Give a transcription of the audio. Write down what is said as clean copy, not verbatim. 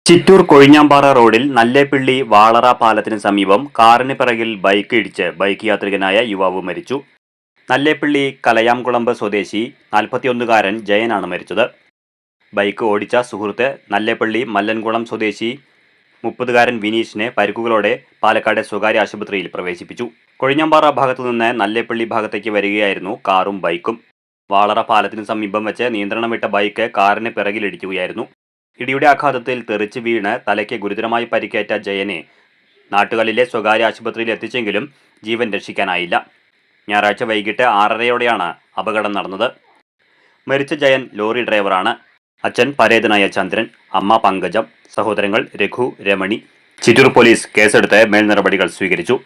ചിറ്റൂർ കൊഴിഞ്ഞാമ്പാറ റോഡിൽ നല്ലേപ്പിള്ളി വാളറ പാലത്തിന് സമീപം കാറിന് പിറകിൽ ബൈക്ക് ഇടിച്ച് ബൈക്ക് യാത്രികനായ യുവാവ് മരിച്ചു. നല്ലേപ്പിള്ളി കലയാംകുളമ്പ് സ്വദേശി 41-കാരൻ ജയനാണ് മരിച്ചത്. ബൈക്ക് ഓടിച്ച സുഹൃത്ത് നല്ലേപ്പിള്ളി മല്ലൻകുളം സ്വദേശി 30-കാരൻ വിനീഷിനെ പരിക്കുകളോടെ പാലക്കാട് സ്വകാര്യ ആശുപത്രിയിൽ പ്രവേശിപ്പിച്ചു. കൊഴിഞ്ഞാമ്പാറ ഭാഗത്തുനിന്ന് നല്ലേപ്പിള്ളി ഭാഗത്തേക്ക് വരികയായിരുന്നു കാറും ബൈക്കും. വാളറ പാലത്തിന് സമീപം വെച്ച് നിയന്ത്രണം വിട്ട ബൈക്ക് കാറിന് പിറകിലിടിക്കുകയായിരുന്നു. ഇടിയുടെ ആഘാതത്തിൽ തെറിച്ച് വീണ് തലയ്ക്ക് ഗുരുതരമായി പരിക്കേറ്റ ജയനെ നാട്ടുകല്ലിലെ സ്വകാര്യ ആശുപത്രിയിൽ എത്തിച്ചെങ്കിലും ജീവൻ രക്ഷിക്കാനായില്ല. ഞായറാഴ്ച വൈകിട്ട് 6:30-യോടെയാണ് അപകടം നടന്നത്. മരിച്ച ജയൻ ലോറി ഡ്രൈവറാണ്. അച്ഛൻ പരേതനായ ചന്ദ്രൻ, അമ്മ പങ്കജം, സഹോദരങ്ങൾ രഘു, രമണി. ചിറ്റൂർ പോലീസ് കേസെടുത്ത് മേൽ നടപടികൾ സ്വീകരിച്ചു.